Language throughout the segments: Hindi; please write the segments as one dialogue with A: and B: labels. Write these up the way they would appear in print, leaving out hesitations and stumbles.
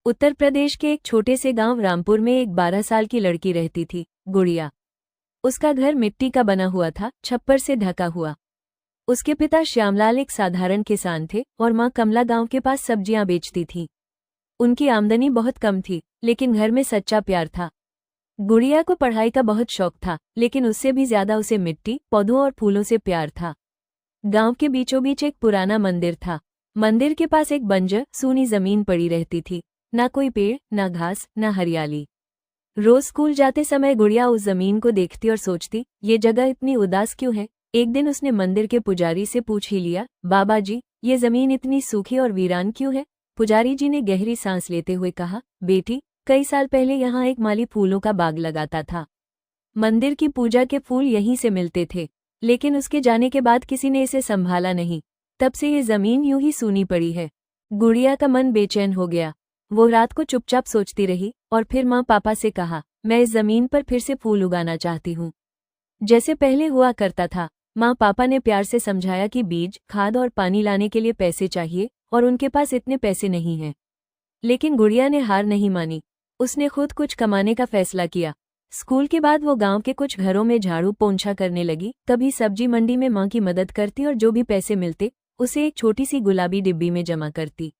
A: उत्तर प्रदेश के एक छोटे से गांव रामपुर में एक 12 साल की लड़की रहती थी, गुड़िया। उसका घर मिट्टी का बना हुआ था, छप्पर से ढका हुआ। उसके पिता श्यामलाल एक साधारण किसान थे और माँ कमला गांव के पास सब्जियां बेचती थी। उनकी आमदनी बहुत कम थी, लेकिन घर में सच्चा प्यार था। गुड़िया को पढ़ाई का बहुत शौक था, लेकिन उससे भी ज्यादा उसे मिट्टी, पौधों और फूलों से प्यार था। गांव के बीचों बीच एक पुराना मंदिर था। मंदिर के पास एक बंजर सूनी जमीन पड़ी रहती थी, ना कोई पेड़, ना घास, ना हरियाली। रोज स्कूल जाते समय गुड़िया उस जमीन को देखती और सोचती, ये जगह इतनी उदास क्यों है। एक दिन उसने मंदिर के पुजारी से पूछ ही लिया, बाबा जी, ये जमीन इतनी सूखी और वीरान क्यों है। पुजारी जी ने गहरी सांस लेते हुए कहा, बेटी, कई साल पहले यहाँ एक माली फूलों का बाग लगाता था। मंदिर की पूजा के फूल यहीं से मिलते थे, लेकिन उसके जाने के बाद किसी ने इसे संभाला नहीं। तब से ये जमीन यूं ही सूनी पड़ी है। गुड़िया का मन बेचैन हो गया। वो रात को चुपचाप सोचती रही और फिर माँ पापा से कहा, मैं इस जमीन पर फिर से फूल उगाना चाहती हूँ, जैसे पहले हुआ करता था। माँ पापा ने प्यार से समझाया कि बीज, खाद और पानी लाने के लिए पैसे चाहिए और उनके पास इतने पैसे नहीं हैं। लेकिन गुड़िया ने हार नहीं मानी। उसने खुद कुछ कमाने का फैसला किया। स्कूल के बाद वो गांव के कुछ घरों में झाड़ू पोंछा करने लगी, कभी सब्जी मंडी में माँ की मदद करती और जो भी पैसे मिलते उसे एक छोटी सी गुलाबी डिब्बी में जमा करती।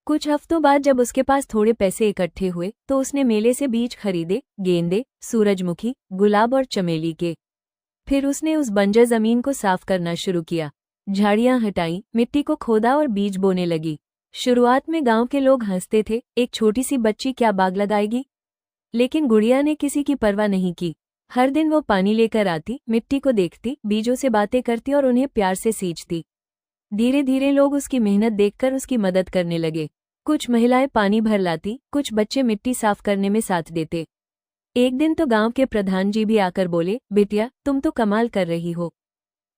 A: कुछ हफ्तों बाद जब उसके पास थोड़े पैसे इकट्ठे हुए तो उसने मेले से बीज खरीदे, गेंदे, सूरजमुखी, गुलाब और चमेली के। फिर उसने उस बंजर जमीन को साफ करना शुरू किया। झाड़ियां हटाई, मिट्टी को खोदा और बीज बोने लगी। शुरुआत में गांव के लोग हंसते थे, एक छोटी सी बच्ची क्या बाग लगाएगी। लेकिन गुड़िया ने किसी की परवाह नहीं की। हर दिन वो पानी लेकर आती, मिट्टी को देखती, बीजों से बातें करती और उन्हें प्यार से सींचती। धीरे धीरे लोग उसकी मेहनत देखकर उसकी मदद करने लगे। कुछ महिलाएं पानी भर लाती, कुछ बच्चे मिट्टी साफ करने में साथ देते। एक दिन तो गांव के प्रधान जी भी आकर बोले, बिटिया, तुम तो कमाल कर रही हो।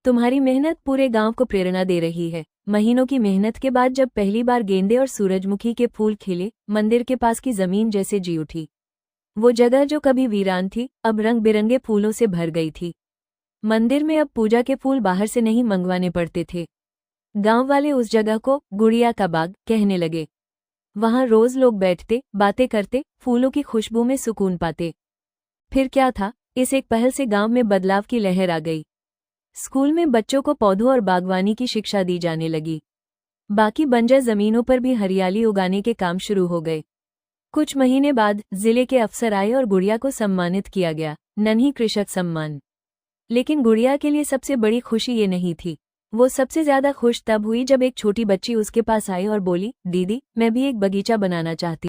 A: तुम्हारी मेहनत पूरे गांव को प्रेरणा दे रही है। महीनों की मेहनत के बाद जब पहली बार गेंदे और सूरजमुखी के फूल खिले, मंदिर के पास की जमीन जैसे जी उठी। वो जगह जो कभी वीरान थी, अब रंग बिरंगे फूलों से भर गई थी। मंदिर में अब पूजा के फूल बाहर से नहीं मंगवाने पड़ते थे। गांव वाले उस जगह को गुड़िया का बाग कहने लगे। वहां रोज लोग बैठते, बातें करते, फूलों की खुशबू में सुकून पाते। फिर क्या था, इस एक पहल से गांव में बदलाव की लहर आ गई। स्कूल में बच्चों को पौधों और बागवानी की शिक्षा दी जाने लगी। बाकी बंजर जमीनों पर भी हरियाली उगाने के काम शुरू हो गए। कुछ महीने बाद जिले के अफसर आए और गुड़िया को सम्मानित किया गया, नन्ही कृषक सम्मान। लेकिन गुड़िया के लिए सबसे बड़ी खुशी ये नहीं थी। वो सबसे ज्यादा खुश तब हुई जब एक छोटी बच्ची उसके पास आई और बोली, दीदी, मैं भी एक बगीचा बनाना चाहती